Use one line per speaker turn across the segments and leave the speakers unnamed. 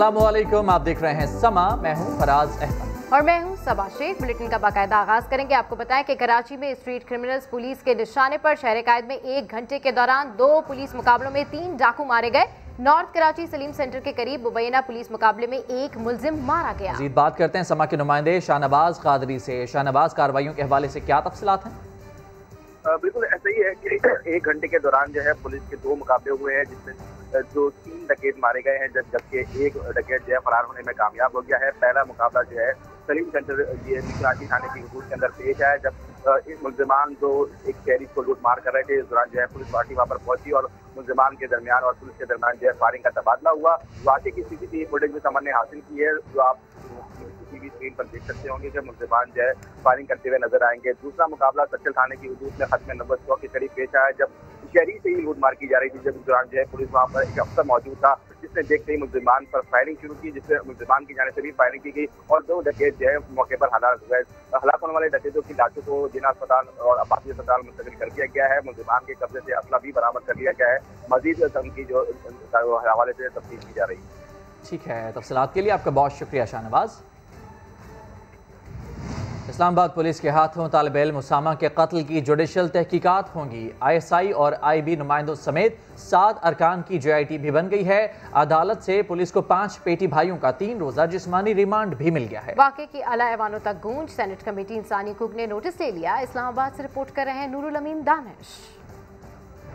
अस्सलाम वालेकुम, आप देख रहे हैं समा। मैं हूं फराज अहमद
और मैं हूं सबा शेख। बुलेटिन का बाकायदा आगाज करेंगे। आपको बताएं कि कराची में स्ट्रीट क्रिमिनल्स पुलिस के निशाने पर शहर कायद में 1 घंटे के दौरान 2 पुलिस मुकाबलों में 3 डाकू मारे गए। नॉर्थ कराची सलीम सेंटर के करीब मुबैना पुलिस मुकाबले में 1 मुलजिम मारा गया।
मज़ीद बात करते हैं समा के नुमाइंदे शाहनवाज कादरी से। शाहनवाज, कार्रवाइयों के हवाले से क्या तफसीलात हैं?
बिल्कुल ऐसा ही है कि 1 घंटे के दौरान जो है पुलिस के 2 मुकाबले हुए हैं, जिसमें जो 3 डकैत मारे गए हैं, जबकि 1 डकैत जो है फरार होने में कामयाब हो गया है। पहला मुकाबला जो है सलीम सेंटर ये कराची थाने की हदूद के अंदर पेश आया, जब एक मुलजिमान जो एक शहरी को लूट मार कर रहे थे, इस दौरान जो है पुलिस पार्टी वहाँ पर पहुंची और मुलजिमान के दरमियान और पुलिस के दरमियान जो है फायरिंग का तबादला हुआ। वाकई की सीसीटीवी फुटेज भी समन ने हासिल की है, जो आप टीवी स्क्रीन पर देख सकते होंगे कि मुलजिमान जो है फायरिंग करते हुए नजर आएंगे। दूसरा मुकाबला सच्चल थाने की हदूद में खत्म नंबर 100 के करीब पेश आया, जब शहरी से ही लूट मार की जा रही थी। जब इस दौरान जो है पुलिस वहाँ पर एक अफसर मौजूद था, जिसने देखते ही मुलजिमान पर फायरिंग शुरू की, जिससे मुलजिमान की जाने से भी फायरिंग की गई और 2 डकैत जो है मौके पर हलाक हुए। हलाक होने वाले डकैतों की लाशों को जिला अस्पताल और आबादी अस्पताल मुंतकिल कर दिया गया है। मुलजिमान के कब्जे से असला भी बरामद कर लिया गया है। मजीद उनकी जो हवाले से तफ्तीश की जा रही है।
ठीक है, तफसीलात के लिए आपका बहुत शुक्रिया शाहनवाज। इस्लामाबाद पुलिस के हाथों तालिब इल्म उसामा के कत्ल की जुडिशल तहकीकात होंगी। ISI और IB नुमाइंदों समेत 7 अरकान की JIT भी बन गई है। अदालत से पुलिस को 5 पेटी भाइयों का 3 रोजा जिस्मानी रिमांड भी मिल गया है।
वाक़े की आला ऐवानों तक गूंज। सेनेट कमेटी इंसानी हकूक ने नोटिस ले लिया। इस्लामाबाद से रिपोर्ट कर रहे हैं नूरुल अमीन दानिश।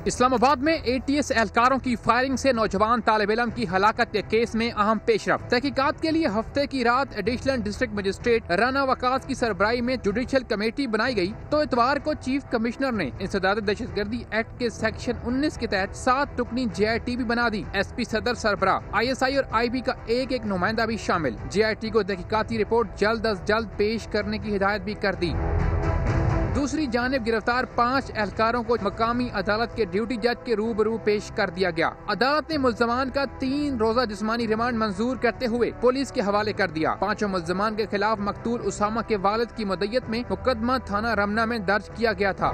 इस्लामाबाद में ATS एहलकारों की फायरिंग से नौजवान तालिब इल्म की हलाकत के केस में अहम पेशरफ्त। तहकीकात के लिए हफ्ते की रात additional district magistrate Rana Waqas की सरबराही में जुडिशल कमेटी बनाई गई, तो इतवार को चीफ कमिश्नर ने इंसदाद दहशतगर्दी एक्ट के सेक्शन 19 के तहत 7 टुकनी JIT भी बना दी। SP सदर सरबराह, ISI और IB का एक नुमाइंदा भी शामिल। JIT को तहकीकाती रिपोर्ट जल्द अज जल्द पेश करने की हिदायत भी कर दी। दूसरी जानिब गिरफ्तार 5 एहलकारों को मकामी अदालत के ड्यूटी जज के रूबरू पेश कर दिया गया। अदालत ने मुल्जमान का 3 रोजा जिस्मानी रिमांड मंजूर करते हुए पुलिस के हवाले कर दिया। 5 मुल्जमान के खिलाफ मकतूल उसामा के वालिद की मदय्यत में मुकदमा थाना रमना में दर्ज किया गया था।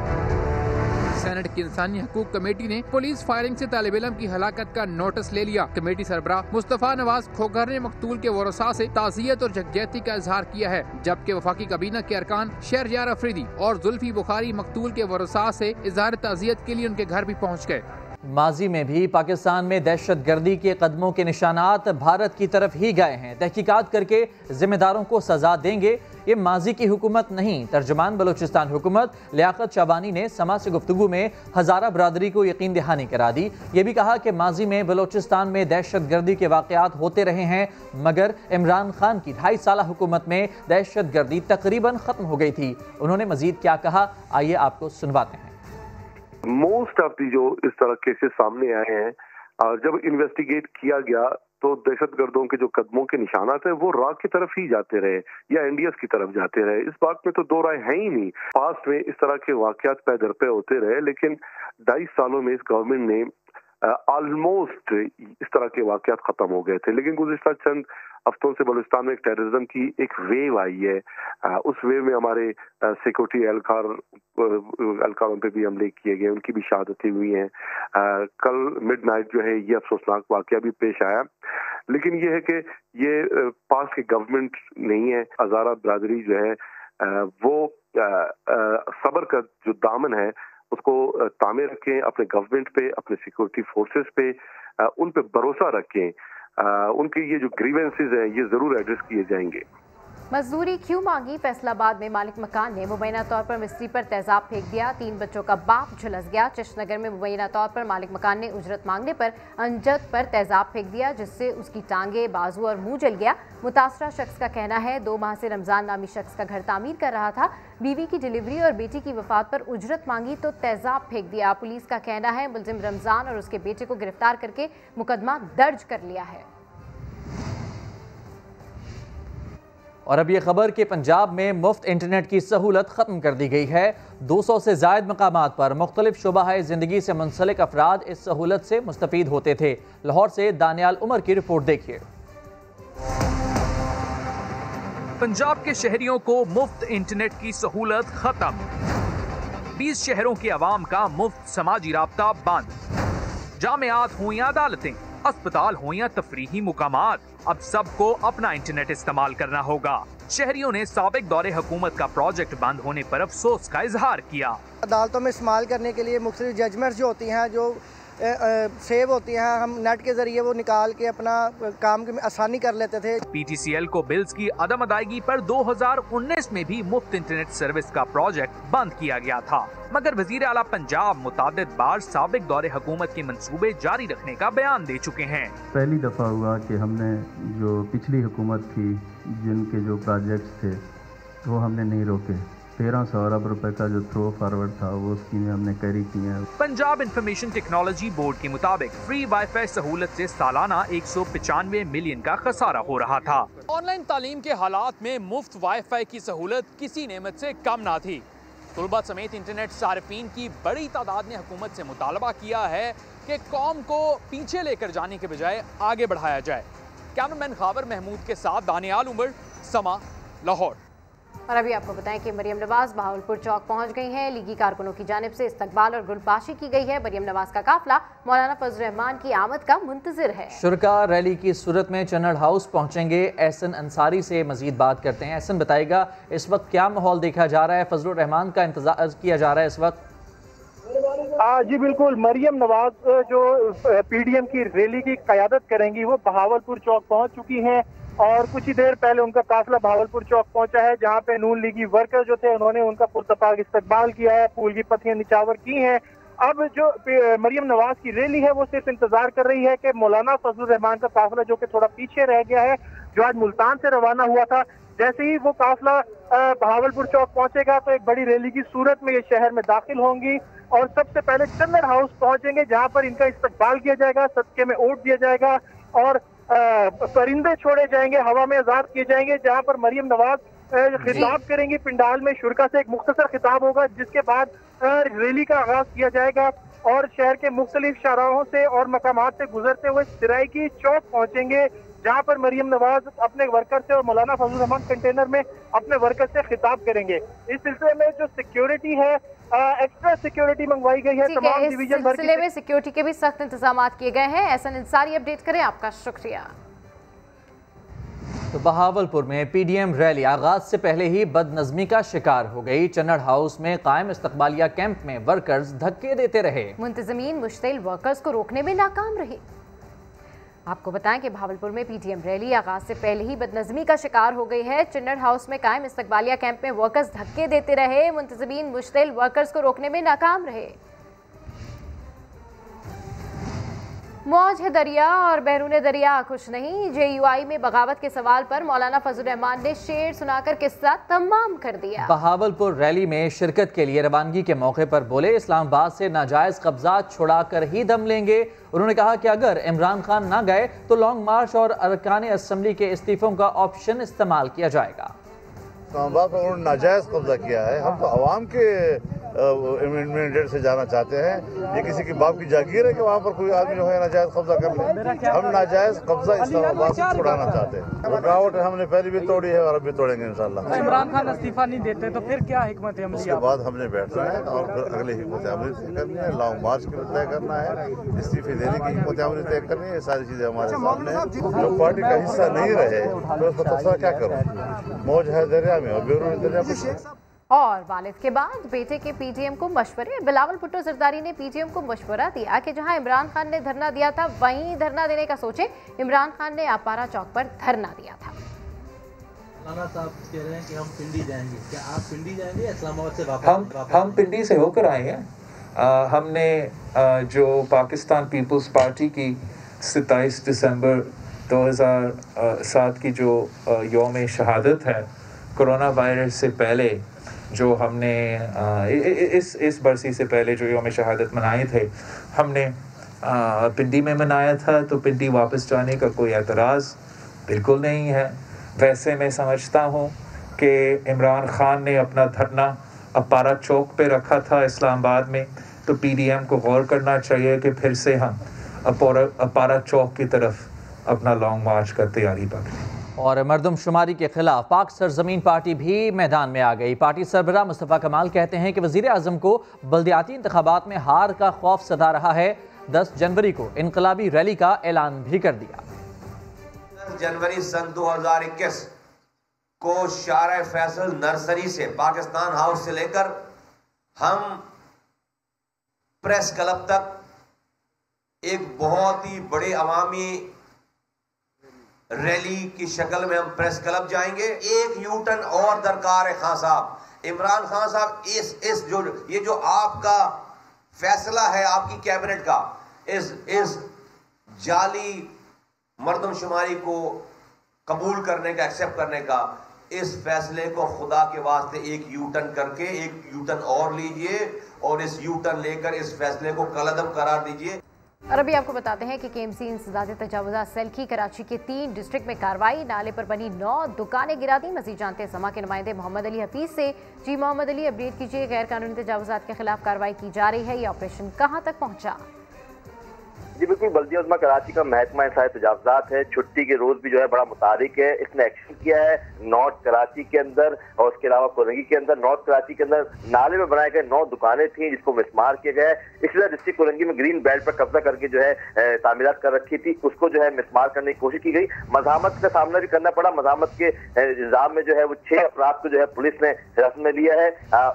सेनेट की इंसानी हकूक कमेटी ने पुलिस फायरिंग से तालिब इल्म की हलाकत का नोटिस ले लिया। कमेटी सरबराह मुस्तफा नवाज खोगर ने मकतूल के वरसा से ताज़ियत और यकजहती का इजहार किया है, जबकि वफाकी काबीना के अरकान शहरयार अफरीदी और जुल्फी बुखारी मकतूल के वरसा से इजहार ताज़ियत के लिए उनके घर भी पहुँच गए।
माजी में भी पाकिस्तान में दहशत गर्दी के कदमों के निशानात भारत की तरफ ही गए हैं। तहकीकात करके जिम्मेदारों को सजा देंगे। ये माजी की हुकूमत नहीं, तर्जुमान बलूचिस्तान हुकूमत लियाकत शाबानी ने समा से गुफ्तगू में हज़ारा बरादरी को यकीन दहानी करा दी। ये भी कहा कि माजी में बलूचिस्तान में दहशत गर्दी के वाक़यात होते रहे हैं, मगर इमरान खान की 2.5 साला हुकूमत में दहशत गर्दी तकरीबन ख़त्म हो गई थी। उन्होंने मजीद क्या कहा, आइए आपको सुनवाते हैं।
मोस्ट ऑफ दी जो इस तरह केसेस सामने आए हैं, जब इन्वेस्टिगेट किया गया तो दहशतगर्दों के जो कदमों के निशानात हैं वो राग की तरफ ही जाते रहे या NDS की तरफ जाते रहे। इस बात में तो दो राय है ही नहीं। पास्ट में इस तरह के वाकयात पै दर पे होते रहे, लेकिन 2.5 सालों में इस गवर्नमेंट ने ऑलमोस्ट इस तरह के वाकयात खत्म हो गए थे। लेकिन गुज़िश्ता चंद हफ्तों से बलूचिस्तान में एक टेररिज्म की एक वेव आई है। उस वेव में हमारे सिक्योरिटी एहलकारों पे भी हमले किए गए, उनकी भी शहादतें हुई हैं। कल मिडनाइट जो है ये अफसोसनाक वाकया भी पेश आया। लेकिन ये है कि ये पास की गवर्नमेंट नहीं है। हज़ारा बरादरी जो है वो सब्र का जो दामन है उसको तामे रखें, अपने गवर्नमेंट पे, अपने सिक्योरिटी फोर्सेस पे, उन पे भरोसा रखें। उनके ये जो ग्रीवेंसेस हैं ये जरूर एड्रेस किए जाएंगे।
मजदूरी क्यों मांगी? फैसलाबाद में मालिक मकान ने मुबैना तौर पर मिस्त्री पर तेजाब फेंक दिया। 3 बच्चों का बाप झुलस गया। चश्तनगर में मुबैना तौर पर मालिक मकान ने उजरत मांगने पर अमजद पर तेजाब फेंक दिया, जिससे उसकी टांगे, बाजू और मुंह जल गया। मुतासरा शख्स का कहना है 2 माह से रमजान नामी शख्स का घर तामीर कर रहा था। बीवी की डिलीवरी और बेटी की वफात पर उजरत मांगी तो तेजाब फेंक दिया। पुलिस का कहना है मुलजिम रमजान और उसके बेटे को गिरफ्तार करके मुकदमा दर्ज कर लिया है।
और अब ये खबर कि पंजाब में मुफ्त इंटरनेट की सहूलत ख़त्म कर दी गई है। 200 से ज़ायद मकामात पर मुख्तलिफ शुबाए ज़िंदगी से मुंसलिक अफराद इस सहूलत से मुस्तफ़ीद होते थे। लाहौर से दानियाल उमर की रिपोर्ट देखिए।
पंजाब के शहरियों को मुफ्त इंटरनेट की सहूलत खत्म। 20 शहरों के अवाम का मुफ्त समाजी राब्ता बंद। जामियात हुई अदालतें, अस्पताल हो या तफरीही मुकामात, अब सबको अपना इंटरनेट इस्तेमाल करना होगा। शहरियों ने साबिक दौरे हुकूमत का प्रोजेक्ट बंद होने पर अफसोस का इजहार किया।
अदालतों में इस्तेमाल करने के लिए मुख्तलिफ जजमेंट्स जो होती हैं, जो सेव होती हैं, हम नेट के जरिए वो निकाल के अपना काम की आसानी कर लेते थे।
PTCL को बिल्स की अदम अदायगी पर 2019 में भी मुफ्त इंटरनेट सर्विस का प्रोजेक्ट बंद किया गया था, मगर वजीर आला पंजाब मुतादिद बार साबिक दौरे हुकूमत के मंसूबे जारी रखने का बयान दे चुके हैं।
पहली दफ़ा हुआ कि हमने जो पिछली हुकूमत थी, जिनके जो प्रोजेक्ट्स थे वो हमने नहीं रोके। 1300 अरब रुपए का जो थ्रो फॉरवर्ड था वो स्कीमें हमने कैरी की हैं।
पंजाब इंफॉर्मेशन टेक्नोलॉजी बोर्ड के मुताबिक फ्री वाईफाई सहूलत से सालाना 195 मिलियन का खसारा हो रहा था।
ऑनलाइन तालीम के हालात में मुफ्त वाईफाई की सहूलत किसी नेमत से कम ना थी। तलबा समेत इंटरनेट सार्फिन की बड़ी तादाद ने हुकूमत से मुतालबा किया है कि कौम को पीछे लेकर जाने के बजाय आगे बढ़ाया जाए। कैमरामैन खाबर महमूद के साथ दानियाल उमर, समा, लाहौर।
और अभी आपको बताएं कि मरियम नवाज बहावलपुर चौक पहुंच गई हैं। लीगी कारकुनों की जानिब से इस्तकबाल और गुलबाशी की गई है। मरियम नवाज का काफिला मौलाना फजल रहमान की आमद का मुंतजिर है।
शुरका रैली की सूरत में चन्नड़ हाउस पहुंचेंगे। एहसन अंसारी से मजीद बात करते हैं। एहसन बताएगा इस वक्त क्या माहौल देखा जा रहा है, फजल रहमान का इंतजार किया जा रहा है इस वक्त?
जी बिल्कुल, मरियम नवाज जो PDM की रैली की क़यादत करेंगी वो बहावलपुर चौक पहुंच चुकी हैं और कुछ ही देर पहले उनका काफिला बहावलपुर चौक पहुंचा है, जहां पे नून लीगी वर्कर जो थे उन्होंने उनका पुरतपाक इस्तकबाल किया है, फूल की पत्तियां निछावर की हैं। अब जो मरियम नवाज की रैली है वो सिर्फ इंतजार कर रही है कि मौलाना फजल रहमान का काफिला जो कि थोड़ा पीछे रह गया है, जो आज मुल्तान से रवाना हुआ था, जैसे ही वो काफिला बहावलपुर चौक पहुंचेगा तो एक बड़ी रैली की सूरत में ये शहर में दाखिल होंगी और सबसे पहले चन्नड़ हाउस पहुंचेंगे, जहां पर इनका इस्तकबाल किया जाएगा, सदके में ओट दिया जाएगा और परिंदे छोड़े जाएंगे, हवा में आजाद किए जाएंगे, जहां पर मरियम नवाज खिताब करेंगी। पिंडाल में शुरका से एक मुख्तसर खिताब होगा, जिसके बाद रैली का आगाज किया जाएगा और शहर के मुख्तलिफ शाहराहों से और मकामात से गुजरते हुए सिराइकी चौक पहुंचेंगे, जहां पर मरियम नवाज अपने वर्कर से और मौलाना फजल रहमान कंटेनर में अपने वर्कर से खिताब करेंगे। इस सिलसिले में जो सिक्योरिटी है, एक्स्ट्रा सिक्योरिटी मंगवाई गई है। तमाम डिवीजन भर
में सिक्योरिटी के भी सख्त इंतजाम किए गए हैं। एहसन अंसारी अपडेट करें, आपका शुक्रिया।
तो बहावलपुर में PDM रैली आगाज से पहले ही बदनज़मी का शिकार हो गई। चन्नड़ हाउस में कायम इस्तकबालिया कैंप में वर्कर्स धक्के देते रहे। मुंतज़मीन मुश्तिल वर्कर्स को रोकने में नाकाम रहे। आपको बताएं कि बहावलपुर में PDM रैली आगाज से पहले ही बदनज़मी का शिकार हो गई है। चन्नड़ हाउस में कायम इस्तकबालिया कैंप में वर्कर्स धक्के देते रहे। मुंतज़मीन मुश्तिल वर्कर्स को रोकने में नाकाम रहे। मौज है दरिया और बैरून दरिया खुश नहीं। JUI में बगावत के सवाल पर मौलाना फजल रहमान ने शेर सुनाकर किस्सा तमाम कर दिया। बहावलपुर रैली में शिरकत के लिए रवानगी के मौके पर बोले, इस्लामाबाद से नाजायज कब्जा छुड़ाकर ही दम लेंगे। उन्होंने कहा कि अगर इमरान खान ना गए तो लॉन्ग मार्च और अरकान असम्बली के इस्तीफों का ऑप्शन इस्तेमाल किया जाएगा।
इस्लामाबाद पर उन्होंने नाजायज कब्जा किया है। हम तो आवाम के इम्यूनिटी से जाना चाहते हैं। ये किसी की बाप की जागीर है कि वहाँ पर कोई आदमी जो है नाजायज कब्जा कर ले। हम नाजायज कब्जा इस्लामाबाद से छुड़ाना चाहते हैं। रुकावट हमने पहले भी तोड़ी है और अब भी तोड़ेंगे इंशाल्लाह।
इमरान खान इस्तीफा नहीं देते तो फिर क्या हिकमत अमली?
उसके बाद हमने बैठना है और फिर अगली हिकमत अमली तय करनी है, लॉन्ग मार्च की तय करना है, इस्तीफे देने की हिकमत अमली तय करनी है। ये सारी चीजें हमारे सामने है। जो पार्टी का हिस्सा नहीं रहे तो उसको तस्वीर क्या करूँ? मौज है दरिया में और बैरून दरिया कुछ।
और वालिद के बाद बेटे के PDM को मशवरे। बिलावल भुट्टो जरदारी ने PDM को मशवरा दिया कि जहां इमरान खान ने धरना दिया था वहीं धरना देने का सोचे। इमरान खान ने अपारा चौक पर धरना दिया था।
मौलाना साहब कह रहे हैं कि हम पिंडी जाएंगे, क्या आप पिंडी जाएंगे? इस्लामाबाद से वापस?
हम पिंडी से होकर आए हैं। हमने जो पाकिस्तान पीपल्स पार्टी की 27 दिसंबर 2007 की जो यौम शहादत है कोरोना वायरस से पहले, जो हमने इस बरसी से पहले जो यौम शहादत मनाए थे, हमने पिंडी में मनाया था। तो पिंडी वापस जाने का कोई एतराज़ बिल्कुल नहीं है। वैसे मैं समझता हूँ कि इमरान खान ने अपना धरना अपारा चौक पे रखा था इस्लामाबाद में, तो PDM को गौर करना चाहिए कि फिर से हम अपारा चौक की तरफ अपना लॉन्ग मार्च का तैयारी पकड़ें।
और मरदमशुमारी के खिलाफ पाक सरजमीन पार्टी भी मैदान में आ गई। पार्टी सरबराह मुस्तफ़ा कमाल कहते हैं कि वज़ीर आज़म को बल्दियाती इंतखाबात में हार का खौफ सता रहा है। 10 जनवरी को इनकलाबी रैली का ऐलान भी कर दिया।
10 जनवरी सन 2021 को शारा फैसल नर्सरी से पाकिस्तान हाउस से लेकर हम प्रेस क्लब तक एक बहुत ही बड़े अवामी रैली की शक्ल में हम प्रेस क्लब जाएंगे। एक यूटर्न और दरकार है खान साहब, इमरान खान साहब, ये जो आपका फैसला है आपकी कैबिनेट का, इस जाली मर्दमशुमारी को कबूल करने का, एक्सेप्ट करने का, इस फैसले को खुदा के वास्ते एक यूटर्न करके एक यूटर्न और लीजिए और इस यूटर्न लेकर इस फैसले को कलअदम करार दीजिए।
और अभी आपको बताते हैं कि केएमसी इंसदादी तजावुज़ात सेल की कराची के 3 डिस्ट्रिक्ट में कार्रवाई। नाले पर बनी 9 दुकानें गिरा दी। मजीद जानते हैं समा के नुमाइंदे मोहम्मद अली हफीज से। जी मोहम्मद अली, अपडेट कीजिए, गैर कानूनी तजावुज़ात के खिलाफ कार्रवाई की जा रही है, ये ऑपरेशन कहाँ तक पहुँचा?
जी बिल्कुल, बल्दिया उज़्मा कराची का महकमा इंसानी तजावुज़ात है, छुट्टी के रोज भी जो है बड़ा मुतारिक है। इसने एक्शन किया है नॉर्थ कराची के अंदर और उसके अलावा कोरंगी के अंदर। नॉर्थ कराची के अंदर नाले में बनाए गए 9 दुकानें थी जिसको मिसमार किया गया है। इसी तरह डिस्ट्रिक्ट कोरंगी में ग्रीन बेल्ट पर कब्जा करके जो है तामीरात कर रखी थी, उसको जो है मिसमार करने की कोशिश की गई। मज़ामत का सामना भी करना पड़ा। मज़ामत के इल्जाम में जो है वो 6 अफराद को जो है पुलिस ने हिरासत में लिया है।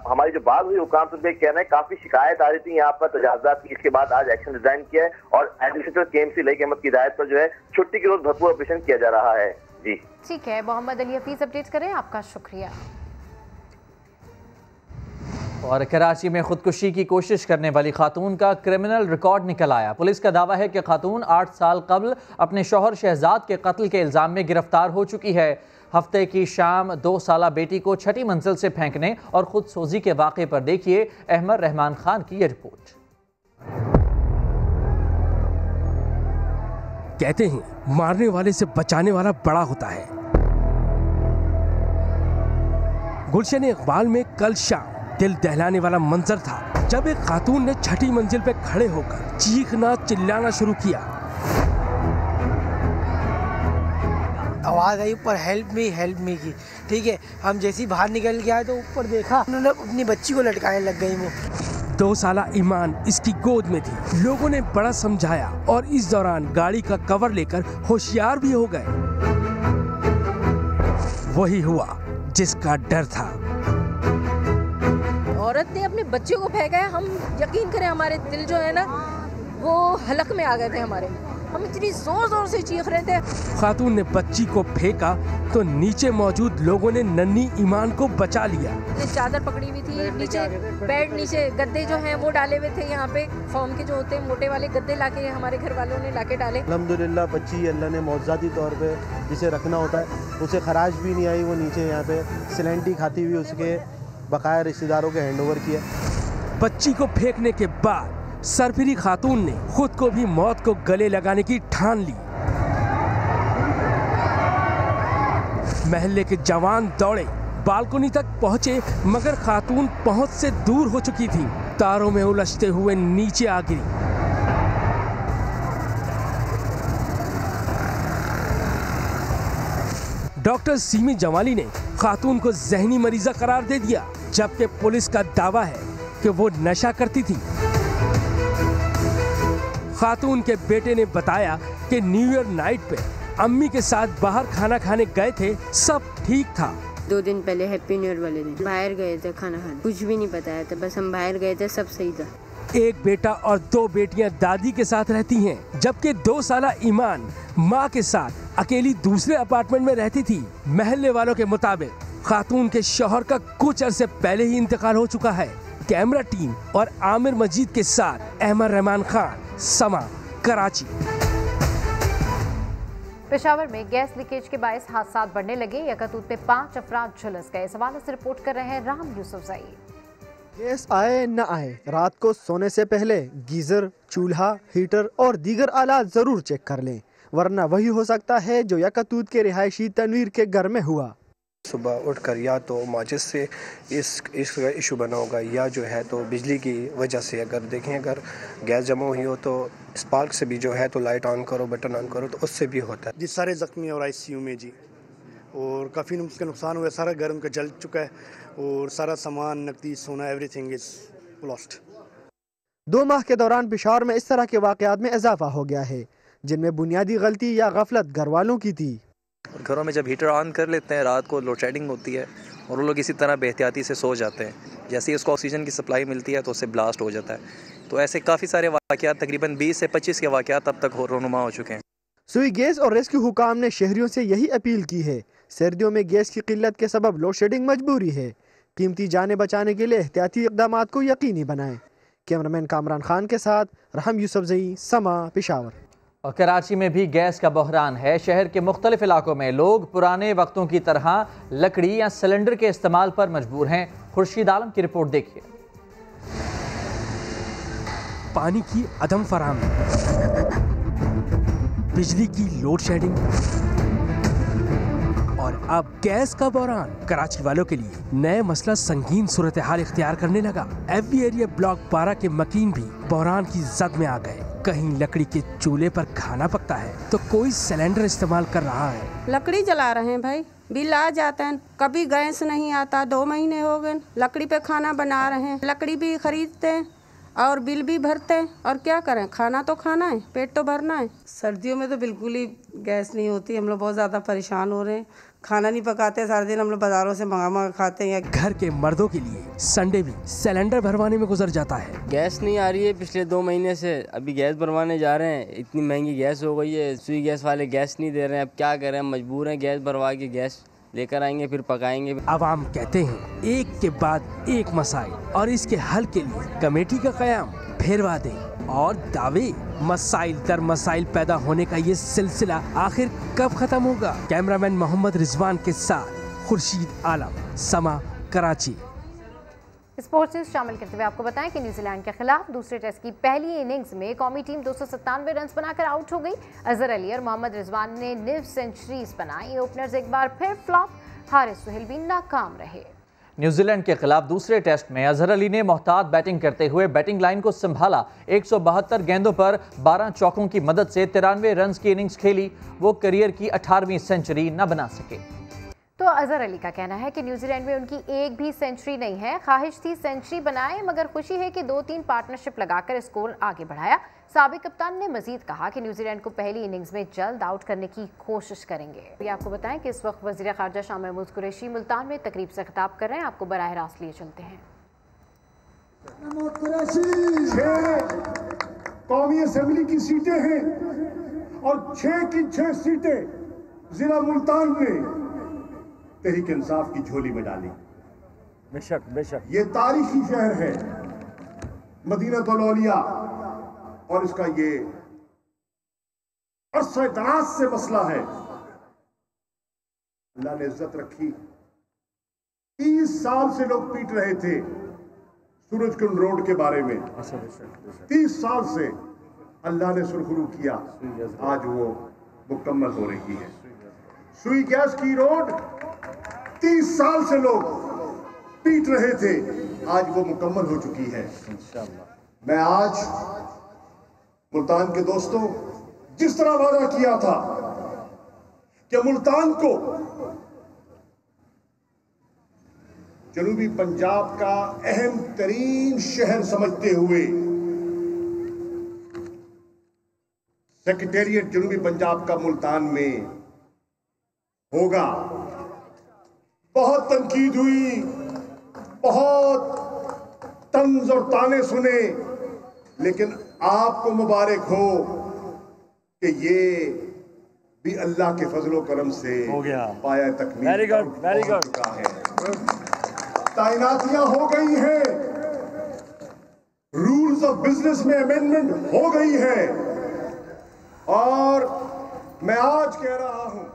हमारी जो बात हुई हुकाम से कहना है काफी शिकायत आ रही थी यहाँ पर तजावुज़ात की, इसके बाद आज एक्शन डिजाइन किया है और एडमिनिस्ट्रेटर केएमसी लईक अहमद की हिदायत पर जो है छुट्टी के रोज भरपूर ऑपरेशन किया जा रहा है। जी
ठीक है, मोहम्मद अली हफीज अपडेट करें, आपका शुक्रिया।
और कराची में खुदकुशी की कोशिश करने वाली खातून का क्रिमिनल रिकॉर्ड निकल आया। पुलिस का दावा है कि खातून 8 साल कबल अपने शौहर शहजाद के कत्ल के इल्जाम में गिरफ्तार हो चुकी है। हफ्ते की शाम 2 साला बेटी को 6ठी मंजिल से फेंकने और खुद सोजी के वाक़े पर देखिए अहमद रहमान खान की ये रिपोर्ट।
कहते हैं मारने वाले से बचाने वाला बड़ा होता है। गुलशन इकबाल में कल शाम दिल दहलाने वाला मंजर था जब एक खातून ने 6ठी मंजिल पे खड़े होकर चीखना चिल्लाना शुरू किया।
आवाज़ आई ऊपर हेल्प मी की, ठीक है। हम जैसे ही बाहर निकल के आए तो ऊपर देखा उन्होंने अपनी बच्ची को लटकाने लग गई। वो
2 साला ईमान इसकी गोद में थी। लोगों ने बड़ा समझाया और इस दौरान गाड़ी का कवर लेकर होशियार भी हो गए। वही हुआ जिसका डर था।
औरत ने अपने बच्चे को फेंका है। हम यकीन करें हमारे दिल जो है ना वो हलक में आ गए थे हमारे। हम इतनी जोर जोर से चीख रहे थे।
खातून ने बच्ची को फेंका तो नीचे मौजूद लोगों ने नन्ही ईमान को बचा लिया।
चादर पकड़ी हुई थी, नीचे बेड, नीचे गद्दे जो हैं वो डाले हुए थे। यहाँ पे फॉर्म के जो होते हैं मोटे वाले गद्दे लाके हमारे घर वालों ने लाके डाले।
अल्हम्दुलिल्लाह बच्ची अल्लाह ने मौजूदी तौर पे जिसे रखना होता है उसे खराश भी नहीं आई। वो नीचे यहाँ पे सिलेंटी खाती हुई उसके बकाया रिश्तेदारों के हैंडओवर किया।
बच्ची को फेंकने के बाद सरफिरी खातून ने खुद को भी मौत को गले लगाने की ठान ली। महल्ले के जवान दौड़े, बालकनी तक पहुंचे मगर खातून पहुंच से दूर हो चुकी थी। तारों में उलझते हुए नीचे आ गिरी। डॉक्टर सीमी जमाली ने खातून को जहनी मरीजा करार दे दिया, जबकि पुलिस का दावा है कि वो नशा करती थी। खातून के बेटे ने बताया कि न्यू ईयर नाइट पे अम्मी के साथ बाहर खाना खाने गए थे, सब ठीक था।
2 दिन पहले हैप्पी न्यू ईयर वाले दिन बाहर गए थे खाना खाने, कुछ भी नहीं बताया था, बस हम बाहर गए थे, सब सही था।
एक बेटा और 2 बेटियां दादी के साथ रहती हैं, जबकि 2 साला ईमान माँ के साथ अकेली दूसरे अपार्टमेंट में रहती थी। महल्ले वालों के मुताबिक खातून के शौहर का कुछ अरसे पहले ही इंतकाल हो चुका है। कैमरा टीम और आमिर मजीद के साथ अहमद रहमान खान, समा, कराची।
पेशावर में गैस लीकेज के बायस हादसात बढ़ने लगे। यकतूत में 5 अफराद झुलस गए। सवालों से रिपोर्ट कर रहे हैं राम यूसुफजई।
गैस आए न आए, रात को सोने से पहले गीजर, चूल्हा, हीटर और दीगर आलात जरूर चेक कर लें, वरना वही हो सकता है जो यकतूत के रिहायशी तनवीर के घर में हुआ।
सुबह उठकर या तो माचिस से इसका इशू बना होगा या जो है तो बिजली की वजह से, अगर देखें अगर गैस जमा हुई हो तो स्पार्क से भी जो है तो लाइट ऑन करो, बटन ऑन करो तो उससे भी होता है।
जी सारे ज़ख्मी और ICU में जी, और काफ़ी उसका नुकसान हुआ, सारा घर उनका जल चुका है और सारा सामान, नकदी, सोना, एवरीथिंग इज़ लॉस्ट।
2 माह के दौरान पेशावर में इस तरह के वाक़यात में इजाफा हो गया है, जिनमें बुनियादी गलती या गफलत घर वालों की थी।
घरों में जब हीटर ऑन कर लेते हैं, रात को लोड शेडिंग होती है और वो लोग इसी तरह बेहतियाती से सो जाते हैं। जैसे ही उसको ऑक्सीजन की सप्लाई मिलती है तो उससे ब्लास्ट हो जाता है। तो ऐसे काफ़ी सारे वाक़यात, तकरीबन 20 से 25 के वाक़यात अब तक रोनुमा हो चुके हैं।
सुई गैस और रेस्क्यू हुकाम ने शहरियों से यही अपील की है। सर्दियों में गैस की किल्लत के सबब लोड शेडिंग मजबूरी है। कीमती जानें बचाने के लिए एहतियाती इक़दाम को यकीनी बनाएं। कैमरामैन कामरान खान के साथ रहम यूसुफजई, समा, पेशावर।
और कराची में भी गैस का बहरान है। शहर के मुख्तलिफ इलाकों में लोग पुराने वक्तों की तरह लकड़ी या सिलेंडर के इस्तेमाल पर मजबूर हैं। खुर्शीद आलम की रिपोर्ट देखिए।
पानी की अदम फराहमी, बिजली की लोड शेडिंग और अब गैस का बहरान कराची वालों के लिए नए मसला संगीन सूरत हाल इख्तियार करने लगा। FB एरिया ब्लॉक 12 के मकीन भी बहरान की जद में आ गए। कहीं लकड़ी के चूल्हे पर खाना पकता है तो कोई सिलेंडर इस्तेमाल कर रहा है।
लकड़ी जला रहे हैं भाई, बिल आ जाता है, कभी गैस नहीं आता। 2 महीने हो गए लकड़ी पे खाना बना रहे हैं। लकड़ी भी खरीदते हैं और बिल भी भरते हैं, और क्या करें, खाना तो खाना है, पेट तो भरना है। सर्दियों में तो बिल्कुल ही गैस नहीं होती, हम लोग बहुत ज़्यादा परेशान हो रहे हैं। खाना नहीं पकाते, सारे दिन हम लोग बाज़ारों से मंगा खाते हैं।
घर के मर्दों के लिए संडे भी सिलेंडर भरवाने में गुजर जाता है।
गैस नहीं आ रही है पिछले 2 महीने से, अभी गैस भरवाने जा रहे हैं। इतनी महंगी गैस हो गई है, सुई गैस वाले गैस नहीं दे रहे हैं। अब क्या करें, मजबूर हैं गैस भरवा के गैस लेकर आएंगे, फिर पकाएंगे।
आवाम कहते हैं एक के बाद एक मसाइल, और इसके हल के लिए कमेटी का क़याम, फिर वादे और दावे। मसाइल दर मसाइल पैदा होने का ये सिलसिला आखिर कब खत्म होगा? कैमरामैन मोहम्मद रिजवान के साथ खुर्शीद आलम, समा, कराची।
स्पोर्ट्स न्यूज शामिल करते हुए आपको बताएं कि न्यूजीलैंड के खिलाफ दूसरे टेस्ट की पहली इनिंग्स में कौमी टीम 297 रन बनाकर आउट हो गई। अजहर अली और मोहम्मद रिजवान ने 9 सेंचुरीज बनाई। ओपनर्स एक बार फिर फ्लॉप, हारिस सुहेल भी नाकाम रहे।
न्यूजीलैंड के खिलाफ दूसरे टेस्ट में अजहर अली ने मोहतात बैटिंग करते हुए बैटिंग लाइन को संभाला। 172 गेंदों पर 12 चौकों की मदद से 93 रन की इनिंग्स खेली। वो करियर की 18वीं सेंचुरी न बना सके।
तो अजहर अली का कहना है कि न्यूजीलैंड में उनकी एक भी सेंचुरी नहीं है। ख्वाहिश थी सेंचुरी बनाए, मगर खुशी है कि 2-3 पार्टनरशिप लगाकर स्कोर आगे बढ़ाया। साबिक कप्तान ने मजीद कहा कि न्यूजीलैंड को पहली इनिंग्स में जल्द आउट करने की कोशिश करेंगे। ये आपको बताएं कि इस वक्त वज़ीर ख़ारजा शाह महमूद कुरैशी मुल्तान में तकरीब से खिताब कर रहे हैं। आपको बराह रास्त लिए चलते हैं।
कौमी असेंबली की सीटें हैं और 6 की 6 सीटें जिला मुल्तान ने तहरीक इंसाफ की झोली में डाली।
बेशक बेशक
ये तारीखी शहर है मदीनतुल औलिया, और इसका ये अरसे दराज से मसला है। अल्लाह ने इज्जत रखी। 30 साल से लोग पीट रहे थे सूरजकुंड रोड के बारे में। 30 साल से अल्लाह ने सुरखरू किया, आज वो मुकम्मल हो रही है। सुई गैस की रोड 30 साल से लोग पीट रहे थे, आज वो मुकम्मल हो चुकी है। मैं आज मुल्तान के दोस्तों, जिस तरह वादा किया था कि मुल्तान को जनूबी पंजाब का अहम तरीन शहर समझते हुए सेक्रेटेरिएट जनूबी पंजाब का मुल्तान में होगा, बहुत तनकीद हुई, बहुत तंज और ताने सुने, लेकिन आपको मुबारक हो कि ये भी अल्लाह के फजलो करम से हो गया, पाया तकमील
वेरी गुड
चुका है। तैनातियां हो गई हैं, रूल्स ऑफ बिजनेस में अमेंडमेंट हो गई है, और मैं आज कह रहा हूं।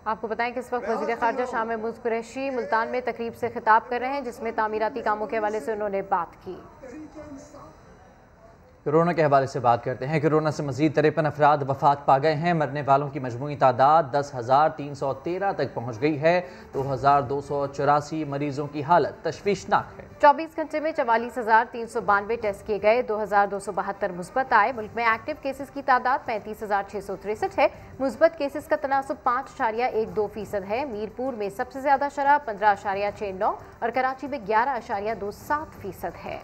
आपको बताएं कि इस वक्त वज़ीर ख़ारजा शाह महमूद कुरैशी मुल्तान में तकरीब से खिताब कर रहे हैं, जिसमें तामीराती कामों के हवाले से उन्होंने बात की।
कोरोना के हवाले से बात करते हैं। कोरोना से मजीद 53 अफराद वफात पा गए हैं। मरने वालों की मजमूई तादाद 10,313 तक पहुँच गई है। 2,284 मरीजों की हालत तशवीशनाक है।
24 घंटे में 44,392 टेस्ट किए गए, 2,272 मुस्बत आए। मुल्क में एक्टिव केसेस की तादाद 35,663 है। मुस्बत केसेस का तनासुब 5.12% है। मीरपुर में सबसे ज्यादा शरह 15.69 और कराची में 11.27% है।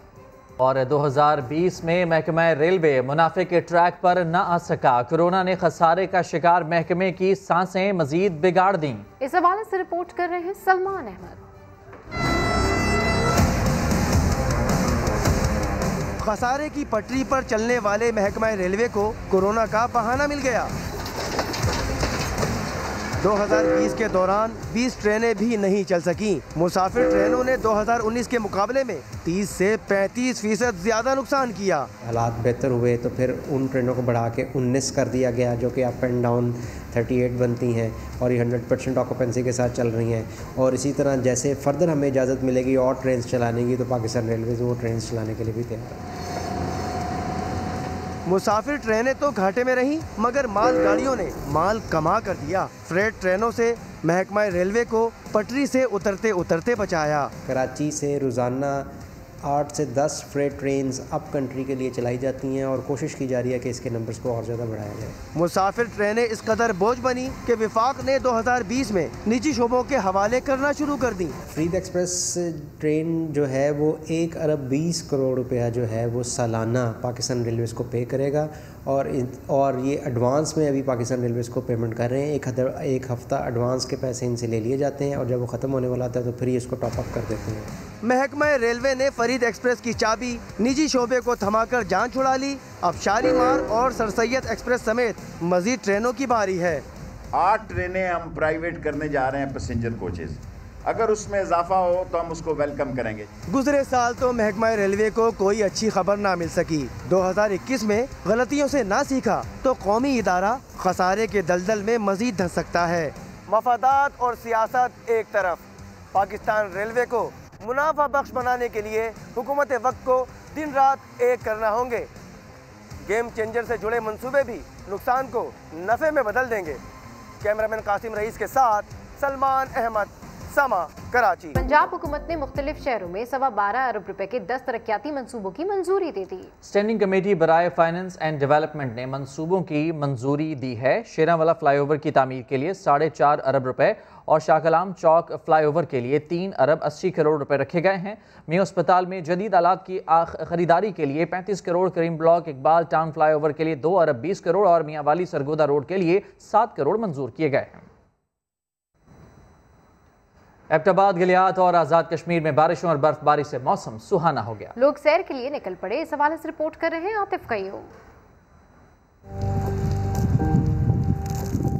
और 2020 में महकमा रेलवे मुनाफे के ट्रैक पर न आ सका। कोरोना ने खसारे का शिकार महकमे की सांसें मजीद बिगाड़ दी।
इस हवाले से रिपोर्ट कर रहे हैं सलमान अहमद।
खसारे की पटरी पर चलने वाले महकमा रेलवे को कोरोना का बहाना मिल गया। 2020 के दौरान 20 ट्रेनें भी नहीं चल सकी। मुसाफिर ट्रेनों ने 2019 के मुकाबले में 30 से 35% ज्यादा नुकसान किया।
हालात बेहतर हुए तो फिर उन ट्रेनों को बढ़ा के 19 कर दिया गया, जो कि अप एंड डाउन 38 बनती हैं और ये 100% ऑक्यूपेंसी के साथ चल रही हैं। और इसी तरह जैसे फर्दर हमें इजाज़त मिलेगी और ट्रेन चलाने की, तो पाकिस्तान रेलवेज़ वो ट्रेन चलाने के लिए भी तैयार है।
मुसाफिर ट्रेनें तो घाटे में रहीं, मगर माल गाड़ियों ने माल कमा कर दिया। फ्रेट ट्रेनों से महकमा रेलवे को पटरी से उतरते उतरते बचाया।
कराची से रोज़ाना 8 से 10 फ्रेट ट्रेन्स अप कंट्री के लिए चलाई जाती हैं और कोशिश की जा रही है कि इसके नंबर्स को और ज़्यादा बढ़ाया जाए।
मुसाफिर ट्रेनें इस कदर बोझ बनी कि विफाक ने 2020 में निजी शोबों के हवाले करना शुरू कर दी।
फरीद एक्सप्रेस ट्रेन जो है वो 1 अरब 20 करोड़ रुपया जो है वो सालाना पाकिस्तान रेलवेज़ को पे करेगा और ये एडवांस में अभी पाकिस्तान रेलवेज़ को पेमेंट कर रहे हैं। एक हफ़्ता एडवांस के पैसे इनसे ले लिए जाते हैं और जब वो ख़त्म होने वाला आता है तो फिर ये इसको टॉप अप कर देते हैं।
महकमा रेलवे ने फरीद एक्सप्रेस की चाबी निजी शोबे को थमाकर जान छुड़ा ली। अब शालीमार और सर सैयद एक्सप्रेस समेत मजीद ट्रेनों की बारी है।
8 ट्रेनें हम प्राइवेट करने जा रहे हैं, पैसेंजर कोचेज। अगर उसमें इजाफा हो तो हम उसको वेलकम करेंगे।
गुजरे साल तो महकमा रेलवे को कोई अच्छी खबर ना मिल सकी। 2021 में गलतियों से ना सीखा तो कौमी इदारा खसारे के दलदल में मजीद धंस सकता है। मफादात और सियासत एक तरफ, पाकिस्तान रेलवे को मुनाफा बख्श बनाने के लिए हुकूमत वक्त को दिन रात एक करना होंगे। गेम चेंजर से जुड़े मंसूबे भी नुकसान को नफ़े में बदल देंगे। कैमरामैन कासिम रईस के साथ सलमान अहमद, समा, कराची।
पंजाब हुकूमत ने मुख्तलिफ शहरों में 12.25 अरब रुपए के 10 तरक्याती मंसूबों की मंजूरी दे दी।
स्टैंडिंग कमेटी बराए फाइनेंस एंड डेवलपमेंट ने मंसूबों की मंजूरी दी है। शेरांवाला फ्लाईओवर की तामीर के लिए 4.5 अरब रुपए और शाह कलाम चौक फ्लाईओवर के लिए 3 अरब 80 करोड़ रुपए रखे गए हैं। मियां अस्पताल में जदीद आलात की खरीदारी के लिए 35 करोड़, करीम ब्लॉक इकबाल टाउन फ्लाईओवर के लिए 2 अरब 20 करोड़ और मियां वाली सरगोदा रोड के लिए 7 करोड़ मंजूर किए गए हैं। एबटाबाद, गलियात और आज़ाद कश्मीर में बारिशों और बर्फबारी से मौसम सुहाना हो गया।
लोग सैर के लिए निकल पड़े। इस हवाले से रिपोर्ट कर रहे हैं आतिफ कयूम।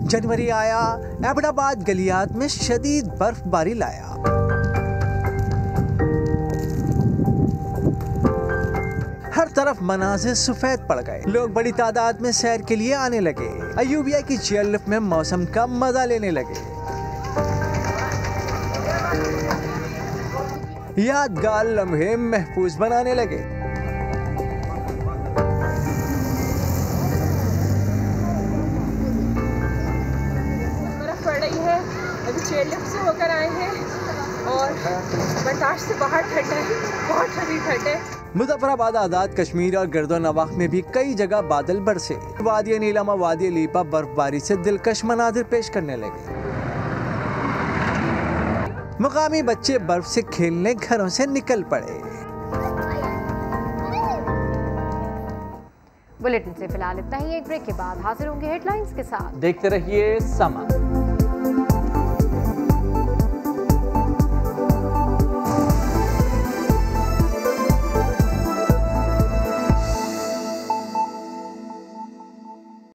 जनवरी आया, एबटाबाद गलियात में शदीद बर्फबारी लाया। हर तरफ मनाजिर सफेद पड़ गए। लोग बड़ी तादाद में सैर के लिए आने लगे। अयूबिया की चेयर लिफ्ट में मौसम का मजा लेने लगे। यादगार लम्हे महफूज बनाने लगे।
बर्फ पड़ रही है, अभी चेयर लिफ्ट से होकर आए हैं और बर्दाश्त से बाहर ठंड है, बहुत ठंडी ठंड है।
मुजफ्फराबाद, आज़ाद कश्मीर और गिरदो नवाह में भी कई जगह बादल बरसे। वादी नीलम, वादी लीपा बर्फबारी से दिलकश मनाजिर पेश करने लगे। मुकामी बच्चे बर्फ से खेलने घरों से निकल पड़े।
बुलेटिन से फिलहाल इतना ही। एक ब्रेक के बाद हाजिर होंगे हेडलाइंस के साथ।
देखते रहिए समा।